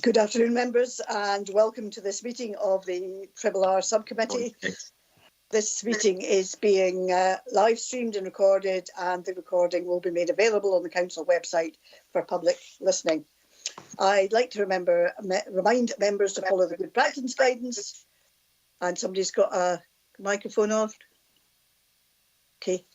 Good afternoon, members, and welcome to this meeting of the R Subcommittee. This meeting is being live streamed and recorded, and the recording will be made available on the Council website for public listening. I'd like to remind members to follow the good practice guidance. And somebody's got a microphone on. Okay.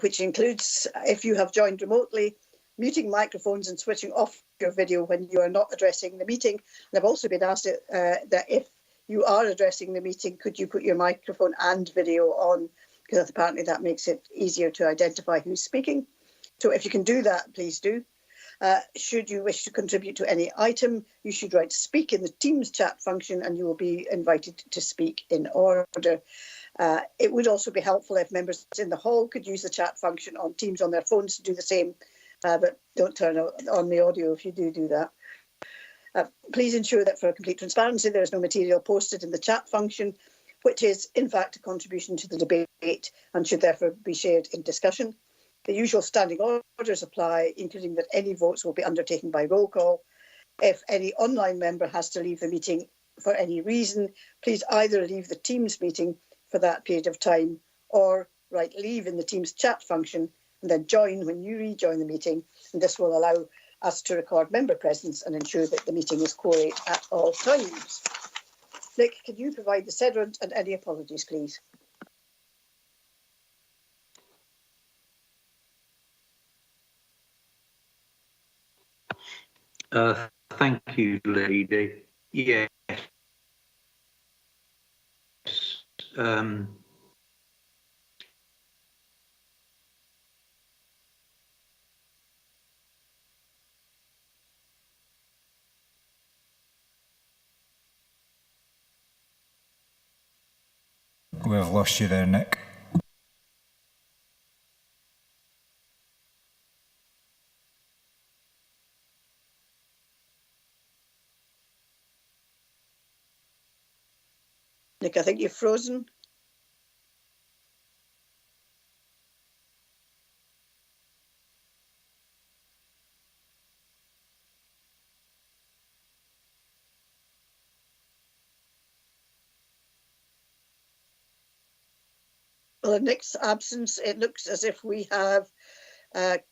Which includes, if you have joined remotely, muting microphones and switching off your video when you are not addressing the meeting. And I've also been asked that if you are addressing the meeting, could you put your microphone and video on? Because apparently that makes it easier to identify who's speaking. So if you can do that, please do. Should you wish to contribute to any item, you should write speak in the Teams chat function and you will be invited to speak in order. It would also be helpful if members in the hall could use the chat function on Teams on their phones to do the same, but don't turn on the audio if you do that. Please ensure that for complete transparency, there is no material posted in the chat function, which is in fact a contribution to the debate and should therefore be shared in discussion. The usual standing orders apply, including that any votes will be undertaken by roll call. If any online member has to leave the meeting for any reason, please either leave the Teams meeting for that period of time or write leave in the Teams chat function and then join when you rejoin the meeting. And this will allow us to record member presence and ensure that the meeting is quorate at all times. Nick, can you provide the sederunt and any apologies, please? Thank you, Lady. Yes. We've lost you there, Nick. Nick, I think you're frozen. Well, in Nick's absence, it looks as if we have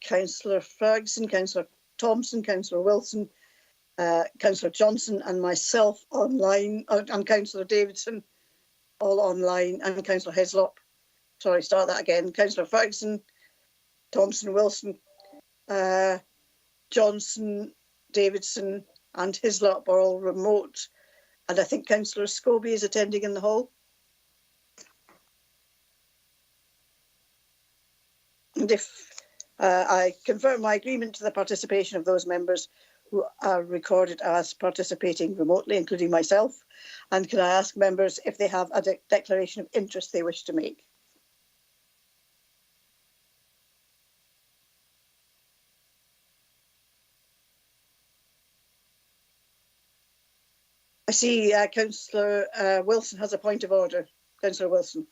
Councillor Ferguson, Councillor Thompson, Councillor Wilson, Councillor Johnson and myself online, and Councillor Davidson all online, and Councillor Hislop. Sorry, start that again. Councillor Ferguson, Thompson, Wilson, Johnson, Davidson and Hislop are all remote. And I think Councillor Scobie is attending in the hall. And if I confirm my agreement to the participation of those members who are recorded as participating remotely, including myself, and can I ask members if they have a declaration of interest they wish to make? I see Councillor Wilson has a point of order. Councillor Wilson.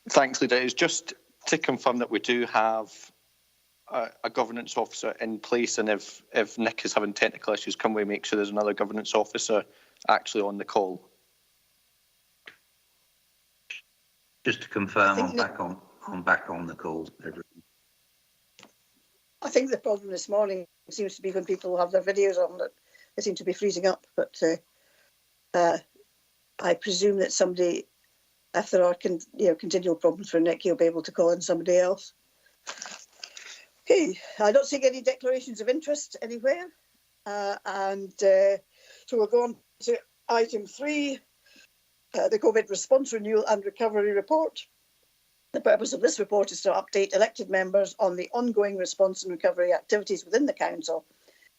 Thanks, Leader. It's just to confirm that we do have a governance officer in place, and if Nick is having technical issues, can we make sure there's another governance officer actually on the call? Just to confirm, I'm back on the call. I think the problem this morning seems to be when people have their videos on that they seem to be freezing up. But I presume that somebody, if there are continual problems for Nick, he'll be able to call in somebody else. Okay, I don't see any declarations of interest anywhere. So we'll go on to item 3, the COVID Response Renewal and Recovery Report. The purpose of this report is to update elected members on the ongoing response and recovery activities within the Council,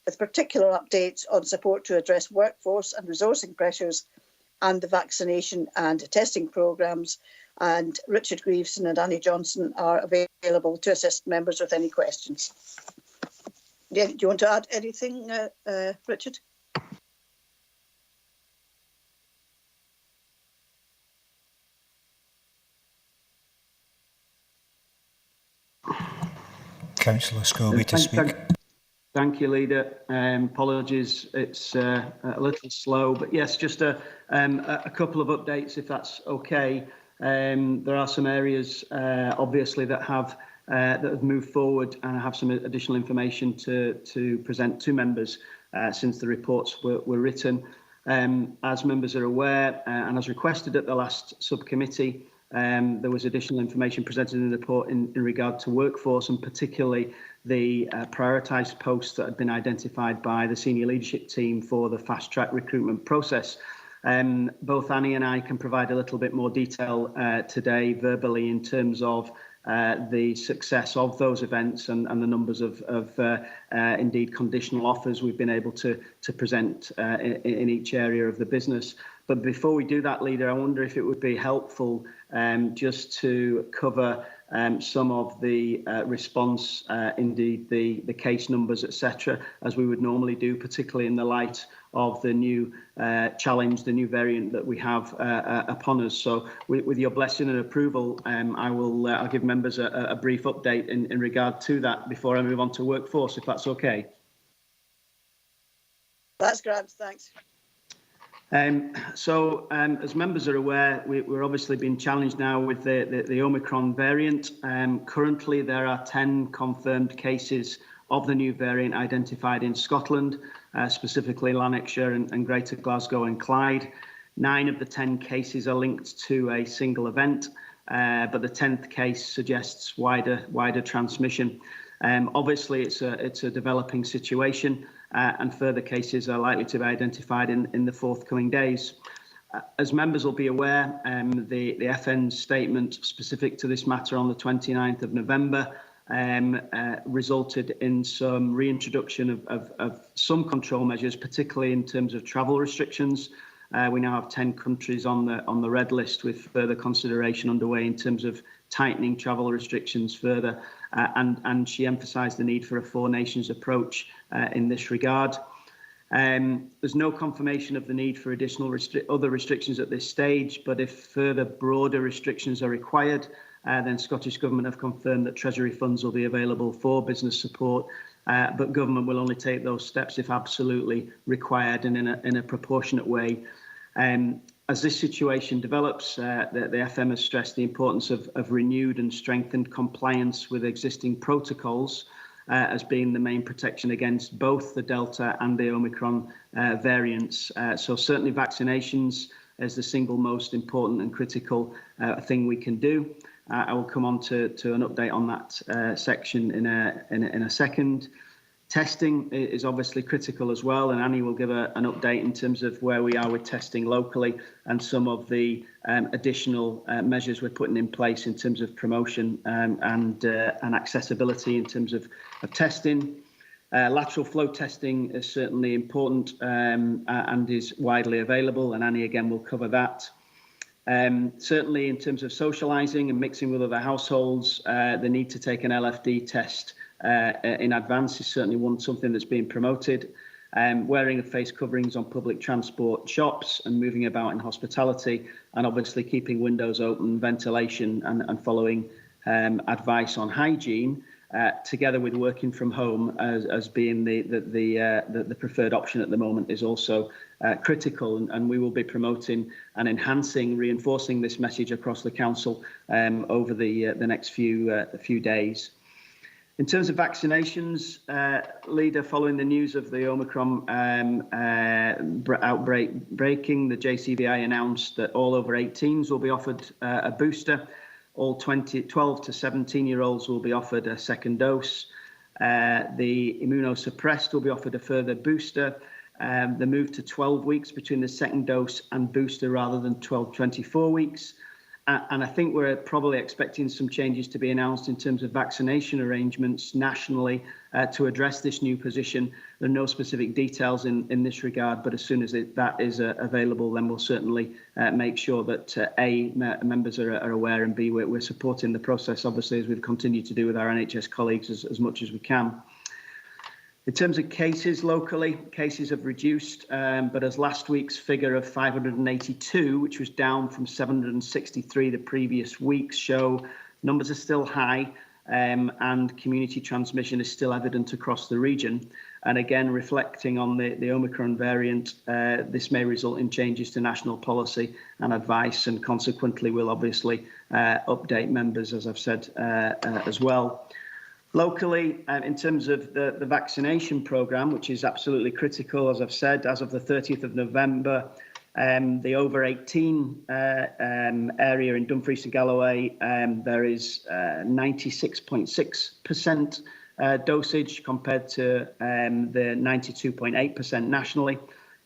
with particular updates on support to address workforce and resourcing pressures and the vaccination and testing programmes. And Richard Greaveson and Annie Johnson are available to assist members with any questions. Yeah, do you want to add anything, Richard? Councillor Scobie to speak. Thank you, Leader. Apologies, it's a little slow, but yes, just a couple of updates, if that's okay. There are some areas, obviously, that have moved forward, and I have some additional information to present to members since the reports were written. As members are aware, and as requested at the last subcommittee, there was additional information presented in the report in regard to workforce, and particularly the prioritised posts that had been identified by the senior leadership team for the fast-track recruitment process. Both Annie and I can provide a little bit more detail today verbally in terms of the success of those events and the numbers of indeed conditional offers we've been able to present in each area of the business. But before we do that, Leader, I wonder if it would be helpful just to cover some of the response, indeed the case numbers, etc., as we would normally do, particularly in the light of the new challenge, the new variant that we have upon us. So with your blessing and approval, I'll give members a brief update in regard to that before I move on to workforce, if that's okay. That's grand, thanks. As members are aware, we're obviously being challenged now with the Omicron variant. Currently, there are 10 confirmed cases of the new variant identified in Scotland, specifically Lanarkshire and Greater Glasgow and Clyde. 9 of the 10 cases are linked to a single event, but the 10th case suggests wider transmission. Obviously, it's a developing situation, and further cases are likely to be identified in the forthcoming days. As members will be aware, the FN's statement specific to this matter on the 29th of November resulted in some reintroduction of some control measures, particularly in terms of travel restrictions. We now have 10 countries on the red list, with further consideration underway in terms of tightening travel restrictions further. And she emphasised the need for a four nations approach in this regard. There's no confirmation of the need for additional other restrictions at this stage, but if further broader restrictions are required, then Scottish Government have confirmed that Treasury funds will be available for business support, but Government will only take those steps if absolutely required and in a proportionate way. As this situation develops, the FM has stressed the importance of renewed and strengthened compliance with existing protocols as being the main protection against both the Delta and the Omicron variants. So certainly vaccinations is the single most important and critical thing we can do. I will come on to an update on that section in a second. Testing is obviously critical as well, and Annie will give an update in terms of where we are with testing locally and some of the additional measures we're putting in place in terms of promotion and accessibility in terms of testing. Lateral flow testing is certainly important and is widely available, and Annie again will cover that. Certainly in terms of socialising and mixing with other households, the need to take an LFD test in advance is certainly something that's being promoted. Wearing of face coverings on public transport, shops and moving about in hospitality, and obviously keeping windows open, ventilation and following advice on hygiene, together with working from home as being the preferred option at the moment, is also critical, and we will be promoting and enhancing, reinforcing this message across the council over the next few days. In terms of vaccinations, Leader, following the news of the Omicron outbreak breaking, the JCVI announced that all over 18s will be offered a booster. All 12 to 17-year-olds will be offered a second dose. The immunosuppressed will be offered a further booster. The move to 12 weeks between the second dose and booster rather than 24 weeks. And I think we're probably expecting some changes to be announced in terms of vaccination arrangements nationally to address this new position. There are no specific details in this regard, but as soon as that is available, then we'll certainly make sure that A, members are aware, and B, we're supporting the process, obviously, as we've continued to do with our NHS colleagues as much as we can. In terms of cases locally, cases have reduced, but as last week's figure of 582, which was down from 763 the previous weeks, show, numbers are still high, and community transmission is still evident across the region. And again, reflecting on the Omicron variant, this may result in changes to national policy and advice, and consequently will obviously update members, as I've said, as well. Locally, in terms of the vaccination programme, which is absolutely critical, as I've said, as of the 30th of November, the over 18 area in Dumfries and Galloway, there is 96.6% dosage compared to the 92.8% nationally. In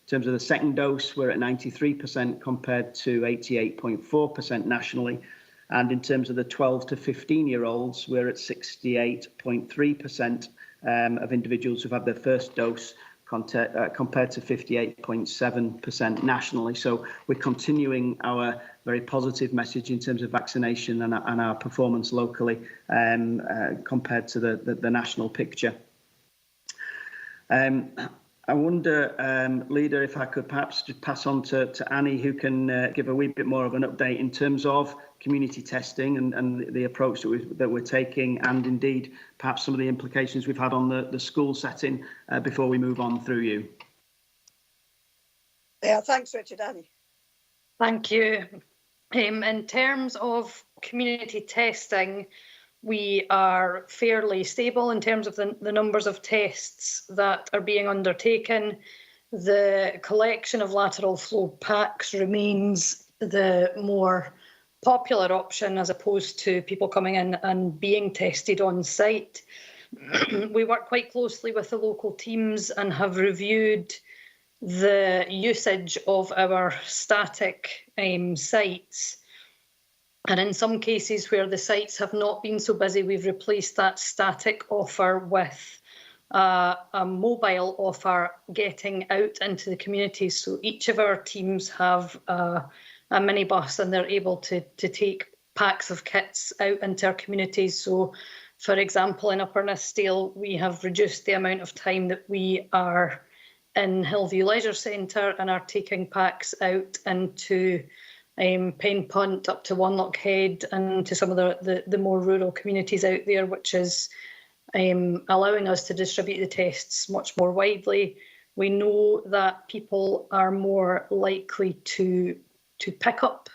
terms of the second dose, we're at 93% compared to 88.4% nationally. And in terms of the 12 to 15-year-olds, we're at 68.3% of individuals who've had their first dose compared to 58.7% nationally. So we're continuing our very positive message in terms of vaccination and our performance locally compared to the national picture. I wonder, Leader, if I could perhaps just pass on to Annie, who can give a wee bit more of an update in terms of community testing and the approach that we're taking, and indeed perhaps some of the implications we've had on the school setting before we move on through you. Yeah, thanks, Richard. Annie. Thank you. In terms of community testing, we are fairly stable in terms of the numbers of tests that are being undertaken. The collection of lateral flow packs remains the more popular option as opposed to people coming in and being tested on site. We work quite closely with the local teams and have reviewed the usage of our static sites. And in some cases where the sites have not been so busy, we've replaced that static offer with a mobile offer getting out into the community. So each of our teams have a minibus, and they're able to take packs of kits out into our communities. So, for example, in Upper Nithsdale, we have reduced the amount of time that we are in Hillview Leisure Centre and are taking packs out into Pen Punt, up to Wanlock Head, and to some of the more rural communities out there, which is allowing us to distribute the tests much more widely. We know that people are more likely to pick up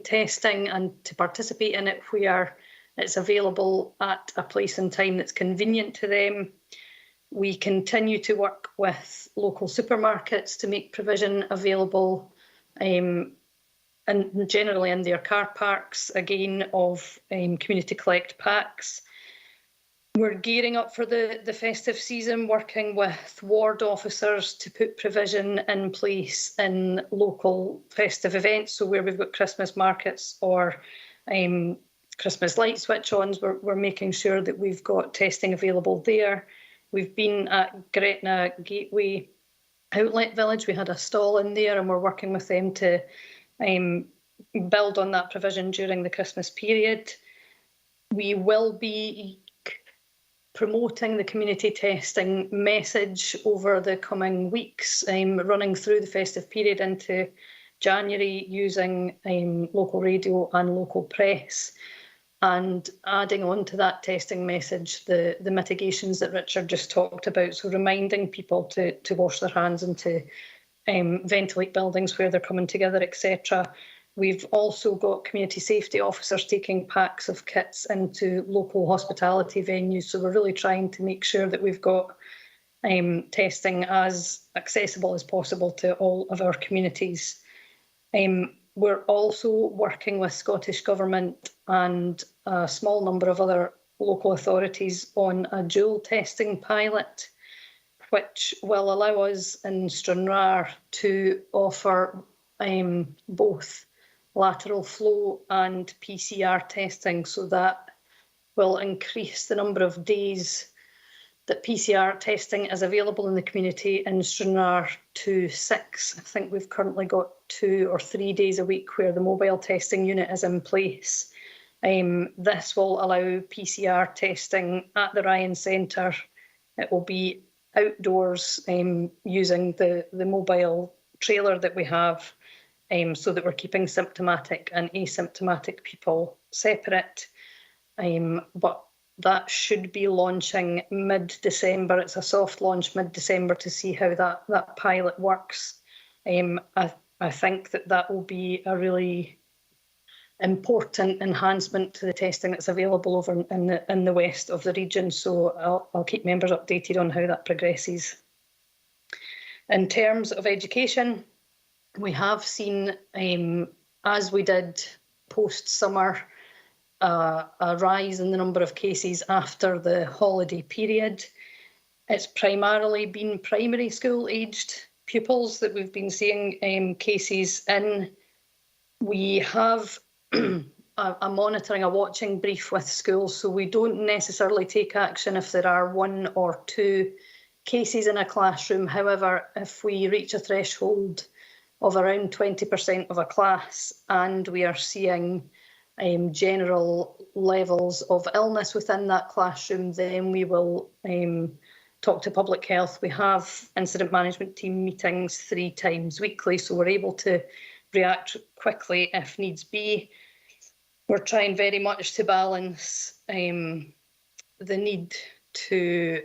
testing and to participate in it where it's available at a place and time that's convenient to them. We continue to work with local supermarkets to make provision available and generally in their car parks, again, of community collect packs. We're gearing up for the festive season, working with ward officers to put provision in place in local festive events. So where we've got Christmas markets or Christmas light switch-ons, we're making sure that we've got testing available there. We've been at Gretna Gateway Outlet Village. We had a stall in there, and we're working with them to build on that provision during the Christmas period. We will be promoting the community testing message over the coming weeks, running through the festive period into January using local radio and local press, and adding on to that testing message the mitigations that Richard just talked about. So reminding people to wash their hands and to ventilate buildings where they're coming together, etc. We've also got community safety officers taking packs of kits into local hospitality venues. So we're really trying to make sure that we've got testing as accessible as possible to all of our communities. We're also working with Scottish Government and a small number of other local authorities on a dual testing pilot, which will allow us in Stranraer to offer both lateral flow and PCR testing. So that will increase the number of days that PCR testing is available in the community in Stranraer to 6. I think we've currently got 2 or 3 days a week where the mobile testing unit is in place. This will allow PCR testing at the Ryan Centre. It will be outdoors using the mobile trailer that we have, so that we're keeping symptomatic and asymptomatic people separate. But that should be launching mid-December. It's a soft launch mid-December to see how that pilot works. I think that will be a really important enhancement to the testing that's available over in the west of the region. So I'll keep members updated on how that progresses. In terms of education, we have seen, as we did post-summer, a rise in the number of cases after the holiday period. It's primarily been primary school aged pupils that we've been seeing cases in. We have a monitoring, a watching brief with schools, so we don't necessarily take action if there are 1 or 2 cases in a classroom. However, if we reach a threshold of around 20% of a class and we are seeing general levels of illness within that classroom, then we will talk to public health. We have incident management team meetings 3 times weekly, so we're able to react quickly if needs be. We're trying very much to balance the need to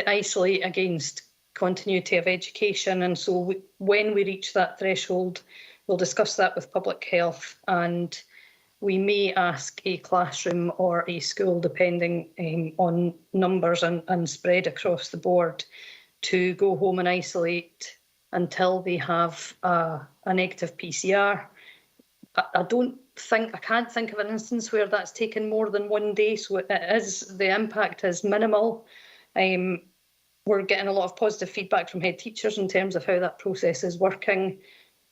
isolate against continuity of education, and so when we reach that threshold, we'll discuss that with public health, and we may ask a classroom or a school, depending on numbers and spread across the board, to go home and isolate until they have a negative PCR. I can't think of an instance where that's taken more than 1 day, so the impact is minimal. We're getting a lot of positive feedback from head teachers in terms of how that process is working.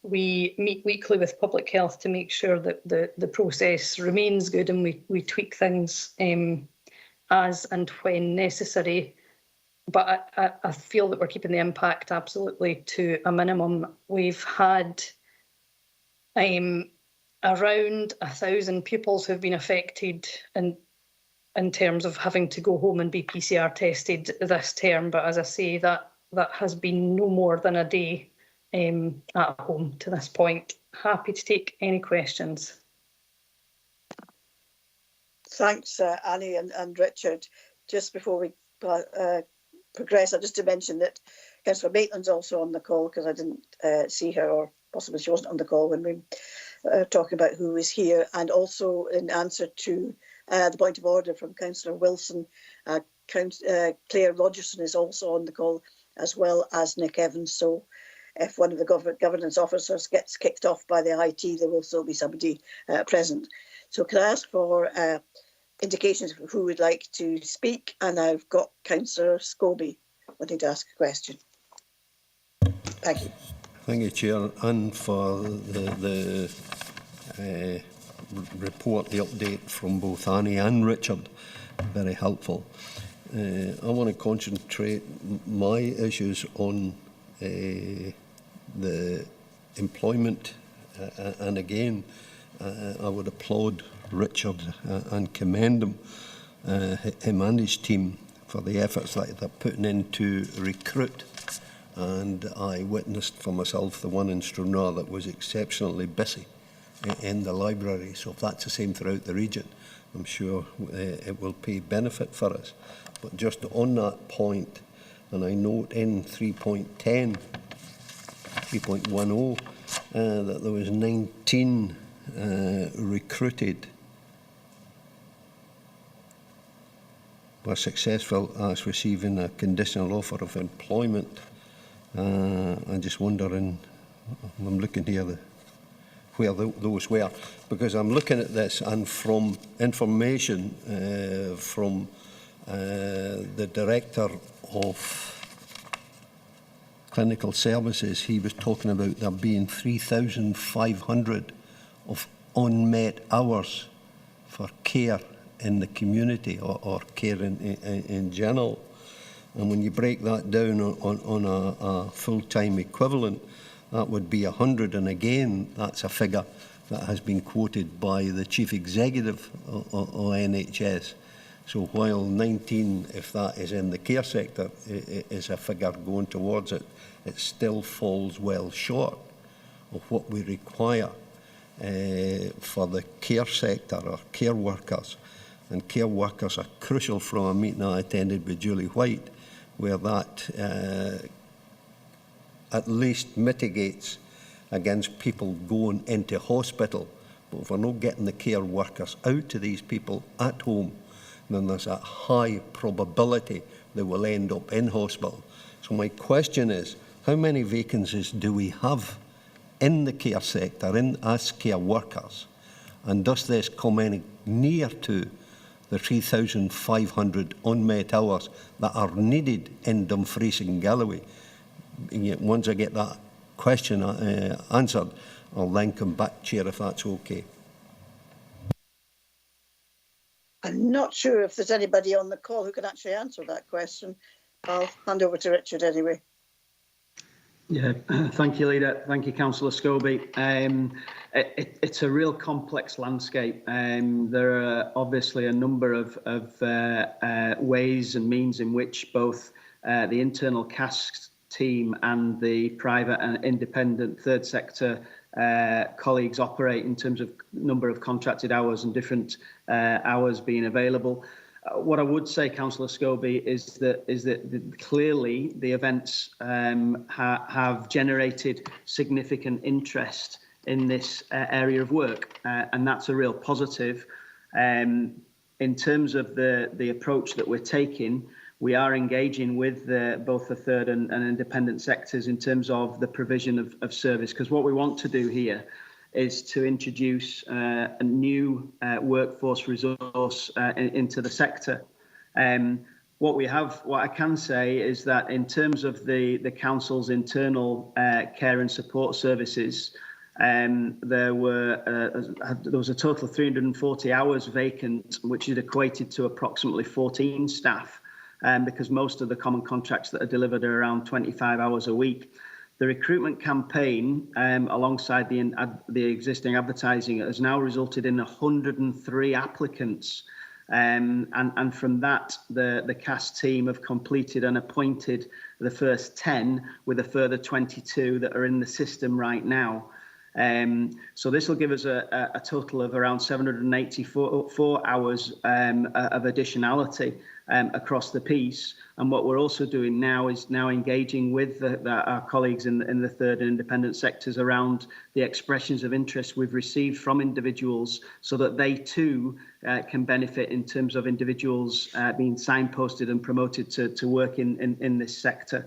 We meet weekly with public health to make sure that the process remains good, and we tweak things as and when necessary. But I feel that we're keeping the impact absolutely to a minimum. We've had around 1,000 pupils who've been affected in terms of having to go home and be PCR tested this term. But as I say, that has been no more than a day at home to this point. Happy to take any questions. Thanks, Annie and Richard. Just before we progress, just to mention that Councillor Maitland's also on the call, because I didn't see her, or possibly she wasn't on the call when we were talking about who was here. And also, in answer to the point of order from Councillor Wilson, Claire Rogerson is also on the call, as well as Nick Evans. So if one of the governance officers gets kicked off by the IT, there will still be somebody present. So can I ask for indications of who would like to speak? And I've got Councillor Scobie wanting to ask a question. Thank you. Thank you, Chair, and for the report, the update from both Annie and Richard. Very helpful. I want to concentrate my issues on the employment, and again, I would applaud Richard and commend him and his team for the efforts that they're putting in to recruit. And I witnessed for myself the one in Stranraer that was exceptionally busy in the library. So if that's the same throughout the region, I'm sure it will pay benefit for us. But just on that point, and I note in 3.10, 3.10, that there was 19 recruited were successful as receiving a conditional offer of employment. I'm just wondering, I'm looking here where those were, because I'm looking at this, and from information from the Director of Clinical Services, he was talking about there being 3,500 of unmet hours for care in the community, or care in general. And when you break that down on a full-time equivalent, that would be 100. And again, that's a figure that has been quoted by the Chief Executive of NHS. So while 19, if that is in the care sector, is a figure going towards it, it still falls well short of what we require for the care sector or care workers. and care workers are crucial from a meeting I attended with Julie White, where that at least mitigates against people going into hospital. But if we're not getting the care workers out to these people at home, then there's a high probability they will end up in hospital. So my question is, how many vacancies do we have in the care sector, as care workers? And does this come any near to the 3,500 unmet hours that are needed in Dumfries and Galloway? Once I get that question answered, I'll then come back, Chair, if that's okay. I'm not sure if there's anybody on the call who can actually answer that question. I'll hand over to Richard anyway. Yeah, thank you, Leader. Thank you, Councillor Scobie. It's a real complex landscape. There are obviously a number of ways and means in which both the internal CAST team and the private and independent third sector colleagues operate in terms of number of contracted hours and different hours being available. What I would say, Councillor Scobie, is that clearly the events have generated significant interest in this area of work, and that's a real positive. In terms of the approach that we're taking, we are engaging with both the third and independent sectors in terms of the provision of service, because what we want to do here is to introduce a new workforce resource into the sector. What I can say is that in terms of the council's internal care and support services, there was a total of 340 hours vacant, which is equated to approximately 14 staff, because most of the common contracts that are delivered are around 25 hours a week. The recruitment campaign, alongside the existing advertising, has now resulted in 103 applicants. And from that, the CAST team have completed and appointed the first 10, with a further 22 that are in the system right now. So this will give us a total of around 784 hours of additionality across the piece. And what we're also doing now is engaging with our colleagues in the third and independent sectors around the expressions of interest we've received from individuals, so that they too can benefit in terms of individuals being signposted and promoted to work in this sector.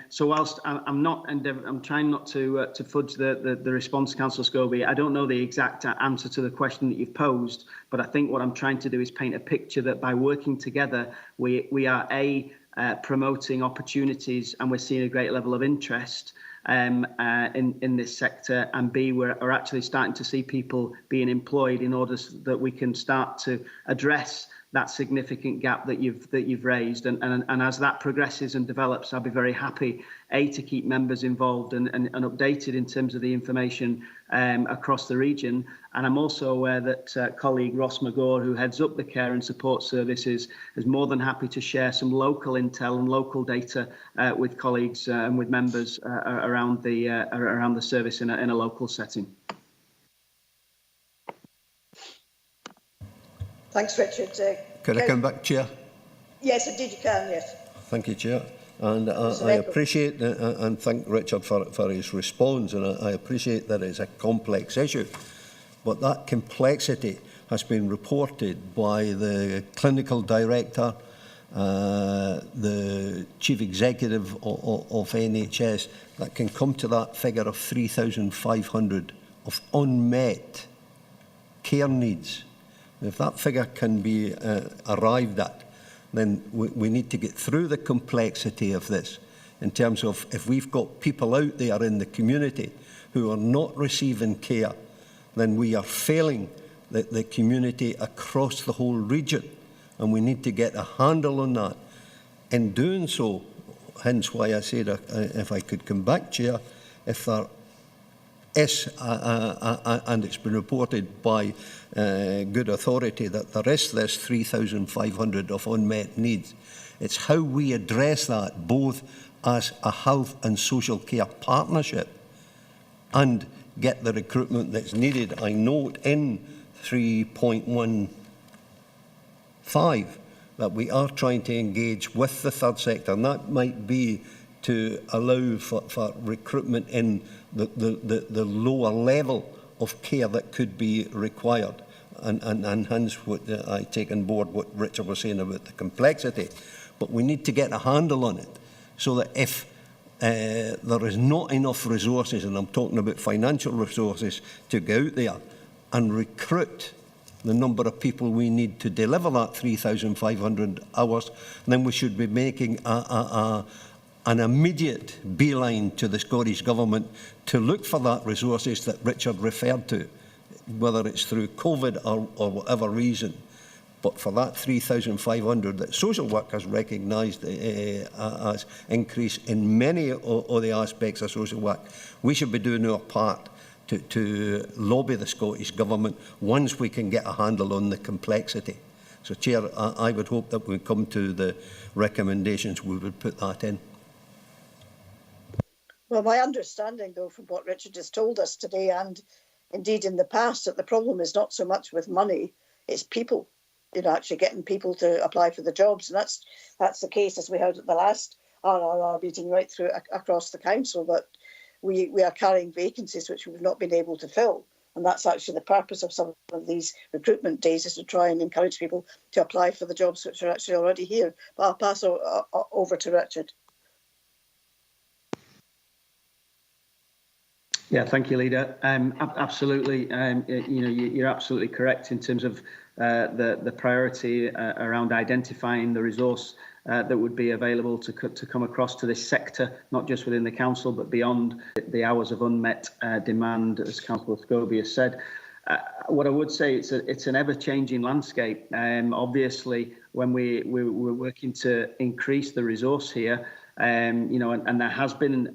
So whilst I'm trying not to fudge the response, Councillor Scobie, I don't know the exact answer to the question that you've posed, but I think what I'm trying to do is paint a picture that by working together, we are promoting opportunities, and we're seeing a great level of interest in this sector, and B, we're actually starting to see people being employed in order that we can start to address that significant gap that you've raised, and as that progresses and develops, I'll be very happy to keep members involved and updated in terms of the information across the region. And I'm also aware that colleague Ross McGaw, who heads up the care and support services, is more than happy to share some local intel and local data with colleagues and with members around the service in a local setting. Thanks, Richard. Can I come back, Chair? Yes, indeed you can, yes. Thank you, Chair. And I appreciate and thank Richard for his response, and I appreciate that it's a complex issue. But that complexity has been reported by the clinical director, the chief executive of NHS, that can come to that figure of 3,500 of unmet care needs. If that figure can be arrived at, then we need to get through the complexity of this in terms of if we've got people out there in the community who are not receiving care, then we are failing the community across the whole region, and we need to get a handle on that. In doing so, hence why I said if I could come back, Chair, if there is, and it's been reported by good authority that there is this 3,500 of unmet needs. It's how we address that, both as a health and social care partnership, and get the recruitment that's needed. I note in 3.1 5, that we are trying to engage with the third sector, and that might be to allow for recruitment in the lower level of care that could be required. And hence what I take on board what Richard was saying about the complexity. But we need to get a handle on it so that if there is not enough resources, and I'm talking about financial resources, to go out there and recruit the number of people we need to deliver that 3,500 hours, then we should be making an immediate beeline to the Scottish Government to look for that resources that Richard referred to, whether it's through COVID or whatever reason. But for that 3,500 that social work has recognised as increase in many of the aspects of social work, we should be doing our part to lobby the Scottish Government once we can get a handle on the complexity. So, Chair, I would hope that when we come to the recommendations, we would put that in. Well, my understanding, though, from what Richard has told us today, and indeed in the past, that the problem is not so much with money, it's people. You know, actually getting people to apply for the jobs, and that's the case, as we heard at the last RRR meeting, right through across the council, that we are carrying vacancies which we've not been able to fill, and that's actually the purpose of some of these recruitment days, is to try and encourage people to apply for the jobs which are actually already here. But I'll pass over to Richard. Yeah, thank you, Leader. Absolutely, you're absolutely correct in terms of the priority around identifying the resource that would be available to come across to this sector, not just within the council, but beyond the hours of unmet demand, as Councillor Scobie has said. What I would say, it's an ever-changing landscape. Obviously, when we're working to increase the resource here, and there has been,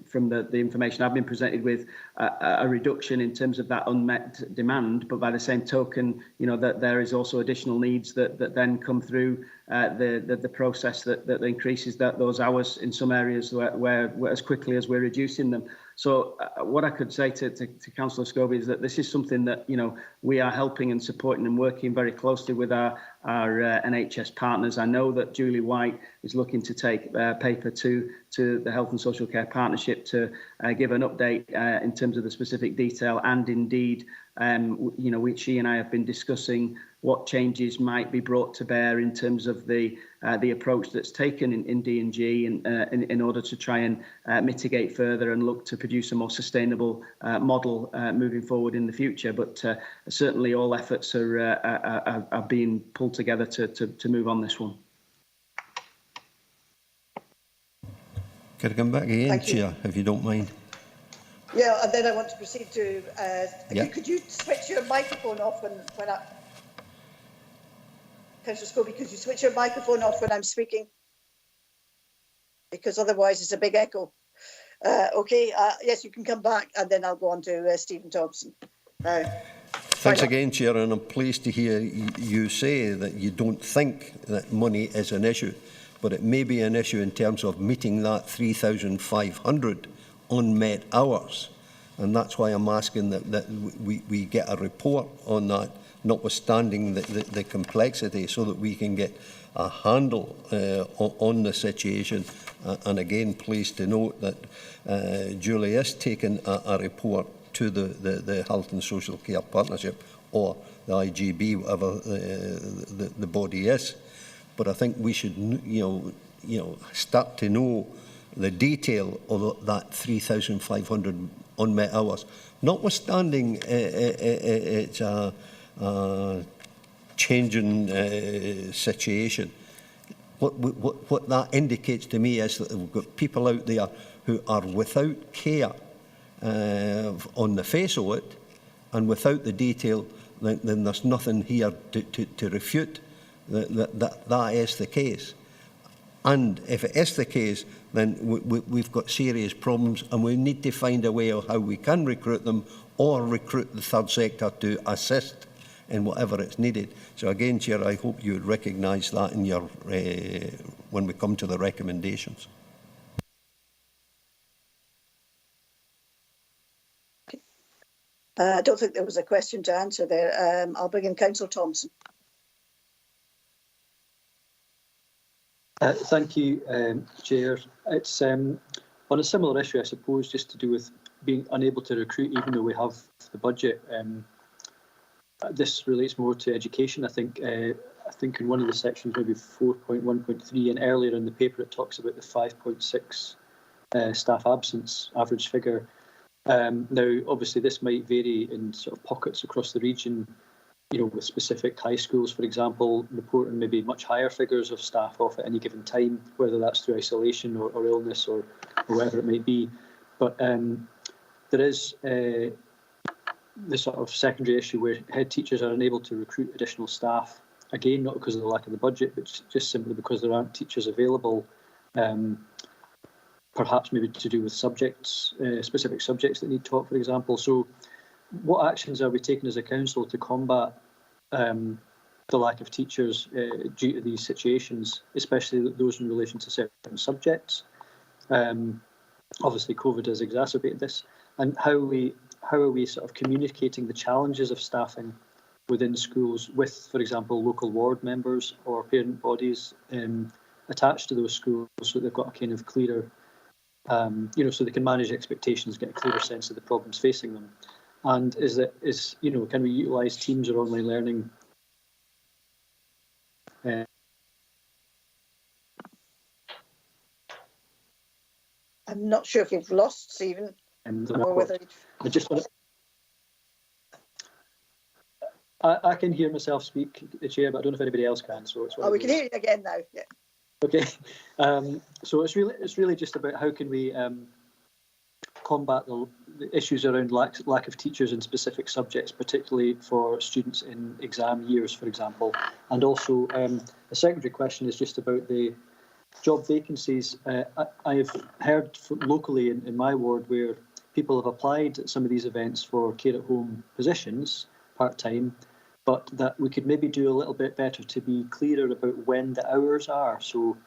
from the information I've been presented with, a reduction in terms of that unmet demand. But by the same token, that there is also additional needs that then come through the process that increases those hours in some areas where as quickly as we're reducing them. So what I could say to Councillor Scobie is that this is something that we are helping and supporting and working very closely with our NHS partners. I know that Julie White is looking to take paper to the Health and Social Care Partnership to give an update in terms of the specific detail, and indeed, she and I have been discussing what changes might be brought to bear in terms of the approach that's taken in D&G in order to try and mitigate further and look to produce a more sustainable model moving forward in the future. But certainly all efforts are being pulled together to move on this one. Could I come back again, Chair, if you don't mind? Yeah, and then I want to proceed to... Could you switch your microphone off when I... Councillor Scobie, could you switch your microphone off when I'm speaking? Because otherwise it's a big echo. Yes, you can come back, and then I'll go on to Stephen Thompson. Thanks again, Chair, and I'm pleased to hear you say that you don't think that money is an issue, but it may be an issue in terms of meeting that 3,500 unmet hours, and that's why I'm asking that we get a report on that, notwithstanding the complexity, so that we can get a handle on the situation. And again, pleased to note that Julie is taking a report to the Health and Social Care Partnership, or the IGB, whatever the body is. But I think we should, start to know the detail of that 3,500 unmet hours, notwithstanding it's a changing situation. What that indicates to me is that we've got people out there who are without care on the face of it, and without the detail, then there's nothing here to refute that is the case. And if it is the case, then we've got serious problems, and we need to find a way of how we can recruit them, or recruit the third sector to assist in whatever it's needed. So again, Chair, I hope you would recognise that in your when we come to the recommendations. I don't think there was a question to answer there. I'll bring in Councillor Thompson. Thank you, Chair. It's on a similar issue, I suppose, just to do with being unable to recruit even though we have the budget. This relates more to education. I think in one of the sections, maybe 4.1.3, and earlier in the paper it talks about the 5.6 staff absence average figure. Now, obviously, this might vary in sort of pockets across the region. With specific high schools, for example, reporting maybe much higher figures of staff off at any given time, whether that's through isolation or illness or whatever it may be. But there is the sort of secondary issue where head teachers are unable to recruit additional staff, again, not because of the lack of the budget, but just simply because there aren't teachers available, perhaps maybe to do with subjects, specific subjects that need taught, for example. So what actions are we taking as a council to combat the lack of teachers due to these situations, especially those in relation to certain subjects? Obviously, COVID has exacerbated this. And how are we sort of communicating the challenges of staffing within schools with, for example, local ward members or parent bodies attached to those schools, so they've got a kind of clearer, so they can manage expectations, get a clearer sense of the problems facing them. And can we utilise Teams or online learning? I'm not sure if you've lost Stephen, or whether I just want to. I can hear myself speak, Chair, but I don't know if anybody else can. So it's we can hear you again now. Yeah. Okay. So it's really just about how can we combat the issues around lack of teachers in specific subjects, particularly for students in exam years, for example. And also, the secondary question is just about the job vacancies. I've heard locally in my ward where people have applied at some of these events for care-at-home positions, part-time, but that we could maybe do a little bit better to be clearer about when the hours are. So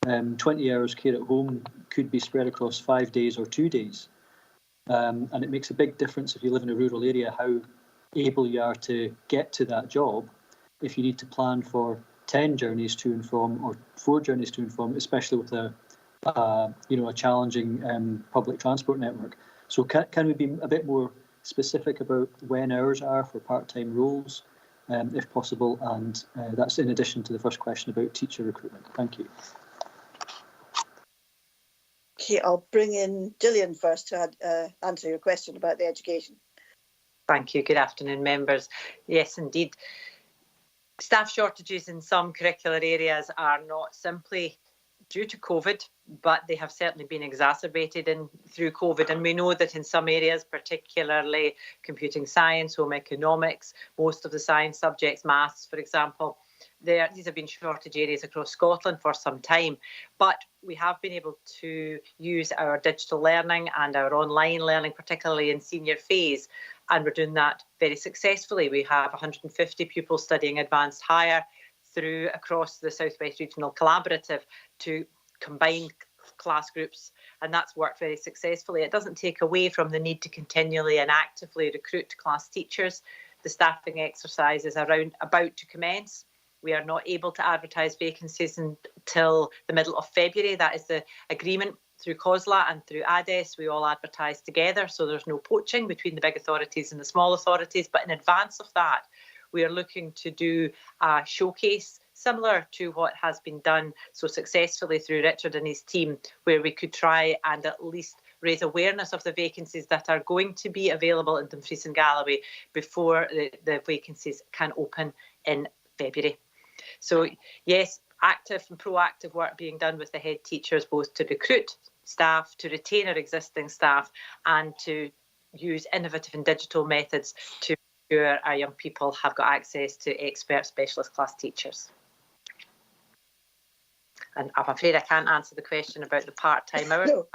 20 hours care-at-home could be spread across 5 days or 2 days. And it makes a big difference if you live in a rural area how able you are to get to that job if you need to plan for 10 journeys to and from or 4 journeys to and from, especially with a challenging public transport network. So can we be a bit more specific about when hours are for part-time roles, if possible? And that's in addition to the first question about teacher recruitment. Thank you. Okay, I'll bring in Gillian first to answer your question about the education. Thank you. Good afternoon, members. Yes, indeed. Staff shortages in some curricular areas are not simply due to COVID, but they have certainly been exacerbated through COVID. And we know that in some areas, particularly computing science, home economics, most of the science subjects, maths, for example, these have been shortage areas across Scotland for some time. But we have been able to use our digital learning and our online learning, particularly in senior phase, and we're doing that very successfully. We have 150 pupils studying advanced higher through across the South West Regional Collaborative to combine class groups, and that's worked very successfully. It doesn't take away from the need to continually and actively recruit class teachers. The staffing exercise is about to commence. We are not able to advertise vacancies until the middle of February. That is the agreement through COSLA and through ADES. We all advertise together, so there's no poaching between the big authorities and the small authorities. But in advance of that, we are looking to do a showcase similar to what has been done so successfully through Richard and his team, where we could try and at least raise awareness of the vacancies that are going to be available in Dumfries and Galloway before the vacancies can open in February. So yes, active and proactive work being done with the head teachers, both to recruit staff, to retain our existing staff, and to use innovative and digital methods to ensure our young people have got access to expert specialist class teachers. And I'm afraid I can't answer the question about the part-time hours. No.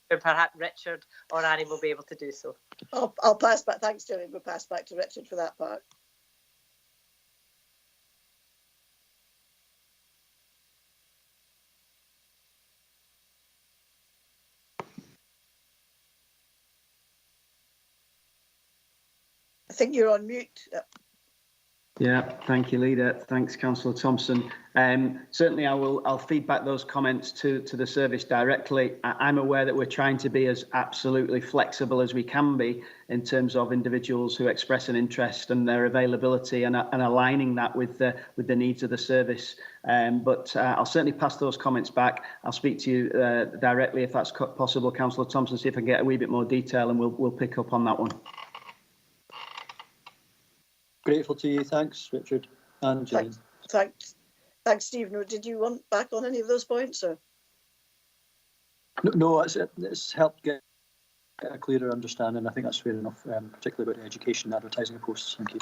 Perhaps Richard or Annie will be able to do so. I'll pass back. Thanks, Gillian. We'll pass back to Richard for that part. I think you're on mute. Yeah, thank you, Leader. Thanks, Councillor Thompson. Certainly, I'll feed back those comments to the service directly. I'm aware that we're trying to be as absolutely flexible as we can be in terms of individuals who express an interest and their availability, and aligning that with the needs of the service. But I'll certainly pass those comments back. I'll speak to you directly if that's possible, Councillor Thompson, see if I can get a wee bit more detail, and we'll pick up on that one. Grateful to you. Thanks, Richard and Jane. Thanks, Stephen. Did you want back on any of those points? Or? No, it's helped get a clearer understanding. I think that's fair enough, particularly about the education and advertising of posts. Thank you.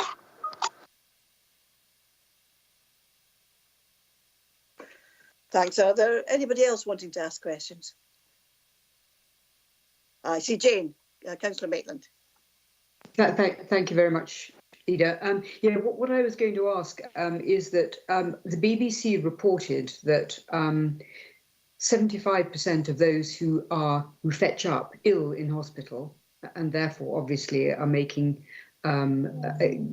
Thanks. Are there anybody else wanting to ask questions? I see Jane, Councillor Maitland. Thank you very much, Leader. What I was going to ask is that the BBC reported that 75% of those who fetch up ill in hospital, and therefore obviously are making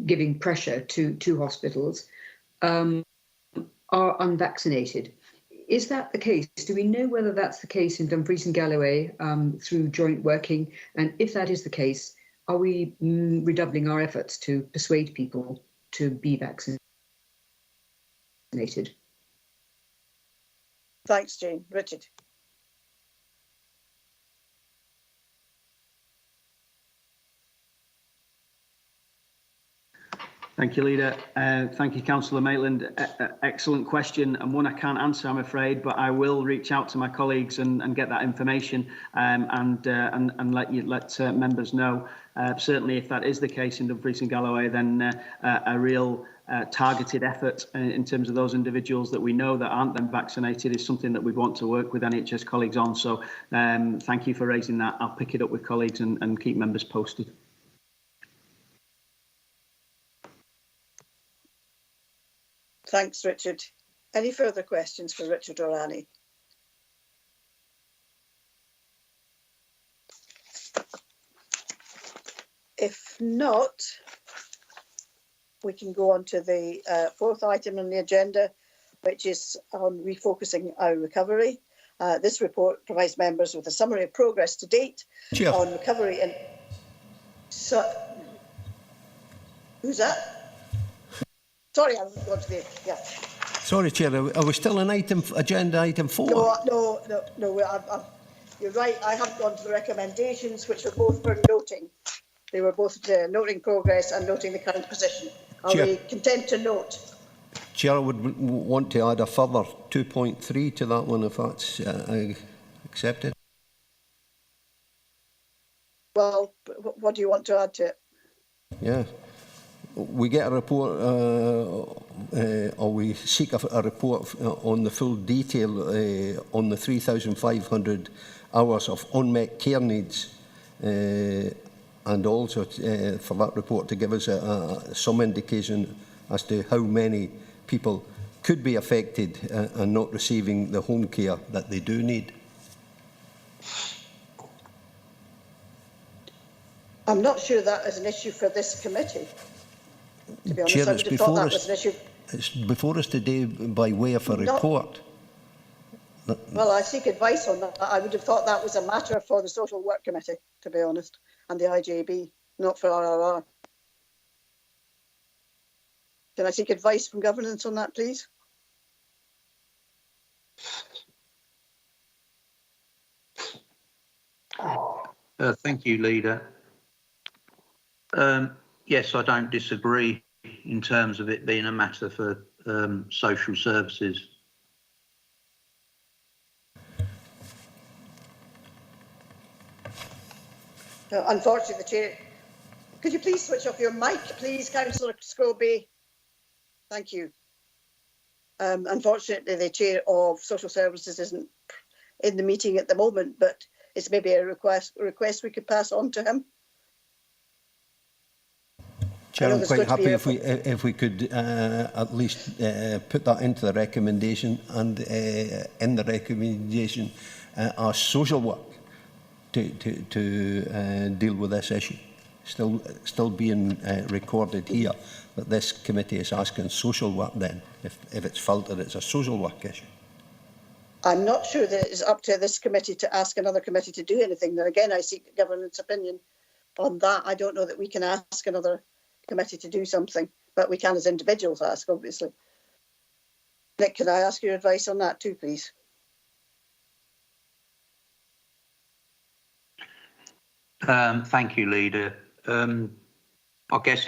giving pressure to hospitals, are unvaccinated. Is that the case? Do we know whether that's the case in Dumfries and Galloway through joint working? And if that is the case, are we redoubling our efforts to persuade people to be vaccinated? Thanks, Jane. Richard. Thank you, Leader. Thank you, Councillor Maitland. Excellent question, and one I can't answer, I'm afraid, but I will reach out to my colleagues and get that information and let members know. Certainly, if that is the case in Dumfries and Galloway, then a real targeted effort in terms of those individuals that we know that aren't then vaccinated is something that we want to work with NHS colleagues on. So thank you for raising that. I'll pick it up with colleagues and keep members posted. Thanks, Richard. Any further questions for Richard or Annie? If not, we can go on to the fourth item on the agenda, which is on refocusing our recovery. This report provides members with a summary of progress to date on recovery. And so, who's that? Sorry, I haven't got to the, yeah. Sorry, Chair, are we still on agenda item 4? No, you're right, I haven't gone to the recommendations, which were both for noting. They were both noting progress and noting the current position. Are we content to note? Chair, I would want to add a further 2.3 to that one, if that's accepted. Well, what do you want to add to it? Yeah. We get a report, or we seek a report on the full detail on the 3,500 hours of unmet care needs, and also for that report to give us some indication as to how many people could be affected and not receiving the home care that they do need. I'm not sure that is an issue for this committee. To be honest, Chair, I would have thought that was an issue. It's before us today by way of a report. Well, I seek advice on that. I would have thought that was a matter for the Social Work Committee, to be honest, and the IJB, not for RRR. Can I seek advice from governance on that, please? Thank you, Leader. Yes, I don't disagree in terms of it being a matter for social services. Unfortunately, the Chair, could you please switch off your mic, please, Councillor Scrobie? Thank you. Unfortunately, the Chair of Social Services isn't in the meeting at the moment, but it's maybe a request we could pass on to him. Chair, I'm quite happy if we could at least put that into the recommendation, and in the recommendation our social work to deal with this issue. still being recorded here, that this committee is asking social work then, if it's felt that it's a social work issue? I'm not sure that it's up to this committee to ask another committee to do anything. Then again, I seek the government's opinion on that. I don't know that we can ask another committee to do something, but we can as individuals ask, obviously. Nick, can I ask your advice on that too, please? Thank you, Leader. I guess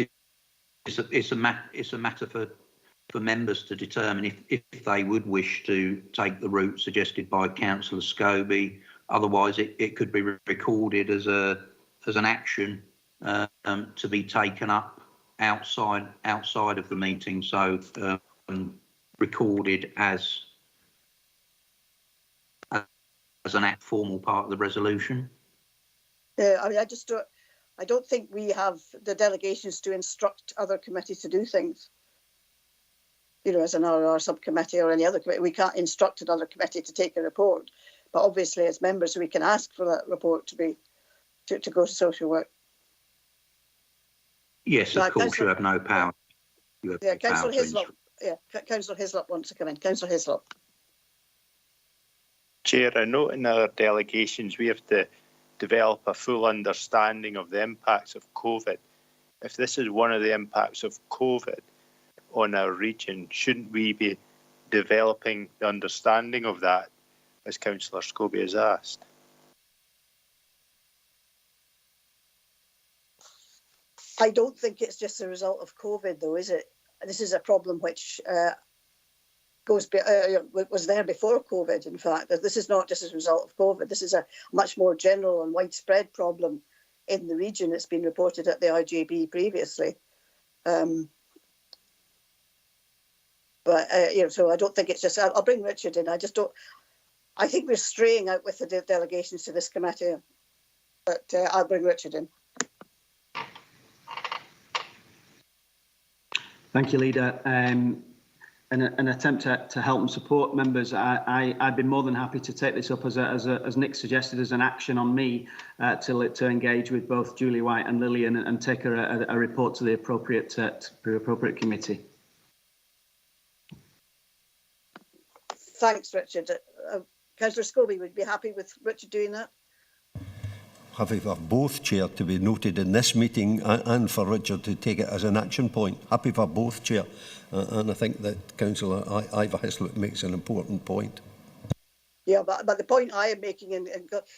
it's a matter for members to determine if they would wish to take the route suggested by Councillor Scobie. Otherwise, it could be recorded as an action to be taken up outside of the meeting. So recorded as an formal part of the resolution. I mean, I don't think we have the delegations to instruct other committees to do things. You know, as an RR subcommittee or any other committee, we can't instruct another committee to take a report. But obviously, as members, we can ask for that report to go to social work. Yes, of course, you have no power. Councillor Hislop. Yeah, Councillor Hislop wants to come in. Councillor Hislop. Chair, I note in our delegations we have to develop a full understanding of the impacts of COVID. If this is one of the impacts of COVID on our region, shouldn't we be developing the understanding of that, as Councillor Scobie has asked? I don't think it's just a result of COVID, though, is it? This is a problem which was there before COVID, in fact. This is not just as a result of COVID. This is a much more general and widespread problem in the region. It's been reported at the IJB previously. So I don't think it's just... I'll bring Richard in. I think we're straying out with the delegations to this committee. But I'll bring Richard in. Thank you, Leader. In an attempt to help and support members, I'd be more than happy to take this up as Nick suggested, as an action on me to engage with both Julie White and Lillian and take a report to the appropriate committee. Thanks, Richard. Councillor Scobie would be happy with Richard doing that. Happy for both, Chair, to be noted in this meeting and for Richard to take it as an action point. Happy for both, Chair. And I think that Councillor Ivor Hislop makes an important point. Yeah, but the point I am making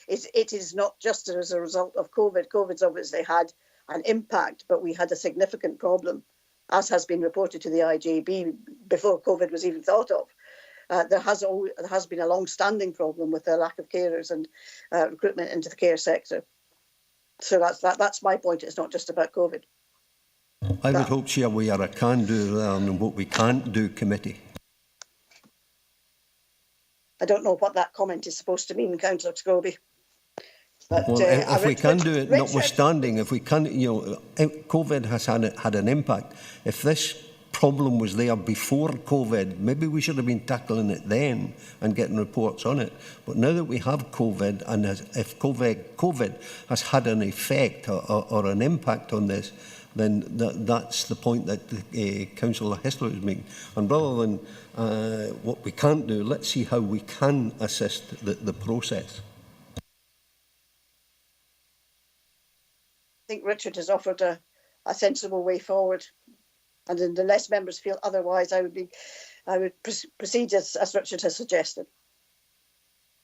is it is not just as a result of COVID. COVID's obviously had an impact, but we had a significant problem, as has been reported to the IJB before COVID was even thought of. There has been a long-standing problem with the lack of carers and recruitment into the care sector. So that's my point. It's not just about COVID. I would hope, Chair, we are a can-do rather than what we can't do committee. I don't know what that comment is supposed to mean, Councillor Scobie. But, well, if we can do it, notwithstanding, if we can, COVID has had an impact. If this problem was there before COVID, maybe we should have been tackling it then and getting reports on it. But now that we have COVID, and if COVID has had an effect or an impact on this, then that's the point that Councillor Hislop is making. And rather than what we can't do, let's see how we can assist the process. I think Richard has offered a sensible way forward. And unless members feel otherwise, I would proceed as Richard has suggested.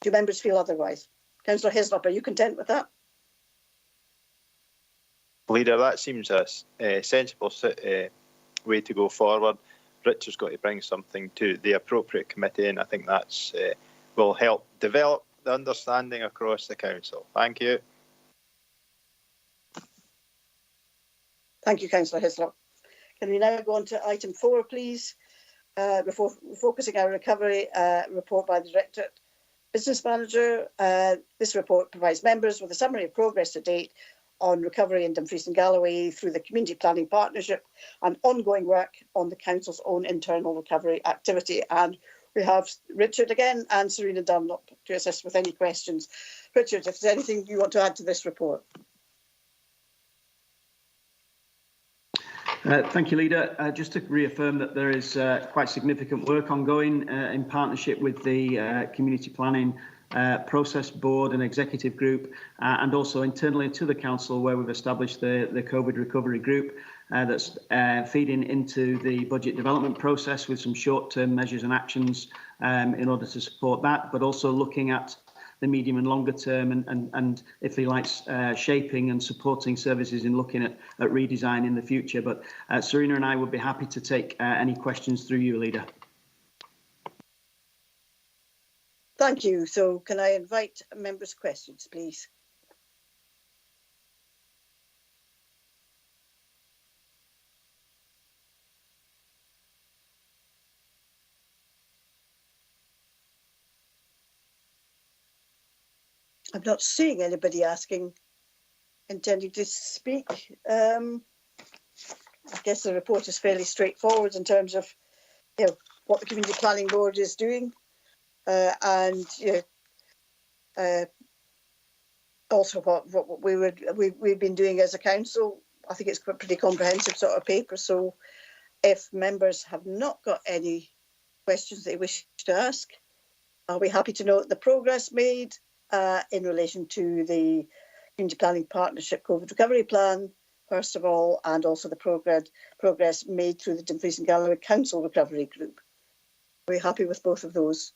Do members feel otherwise? Councillor Hislop, are you content with that? Leader, that seems a sensible way to go forward. Richard's got to bring something to the appropriate committee, and I think that's will help develop the understanding across the council. Thank you. Thank you, Councillor Hislop. Can we now go on to item 4, please? Refocusing Our Recovery, report by the Directorate Business Manager. This report provides members with a summary of progress to date on recovery in Dumfries and Galloway through the Community Planning Partnership and ongoing work on the Council's own internal recovery activity. And we have Richard again and Serena Dunlop to assist with any questions. Richard, if there's anything you want to add to this report. Thank you, Leader. Just to reaffirm that there is quite significant work ongoing in partnership with the Community Planning Process Board and Executive Group, and also internally to the Council, where we've established the COVID Recovery Group that's feeding into the budget development process with some short-term measures and actions in order to support that, but also looking at the medium and longer term and if he likes, shaping and supporting services in looking at redesign in the future. But Serena and I would be happy to take any questions through you, Leader. Thank you. So can I invite members' questions, please? I'm not seeing anybody intending to speak. I guess the report is fairly straightforward in terms of, what the Community Planning Board is doing, and also what we've been doing as a council. I think it's a pretty comprehensive sort of paper. So, if members have not got any questions they wish to ask, I'll be happy to note the progress made in relation to the Community Planning Partnership COVID Recovery Plan, first of all, and also the progress made through the Dumfries and Galloway Council Recovery Group. Are we happy with both of those?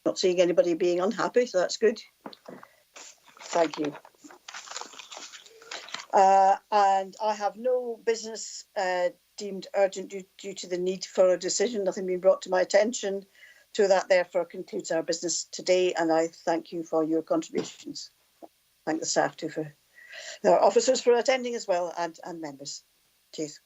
Not seeing anybody being unhappy, so that's good. Thank you. And I have no business deemed urgent due to the need for a decision, nothing being brought to my attention. So that therefore concludes our business today, and I thank you for your contributions. Thank the staff too, for our officers for attending as well, and members. Cheers.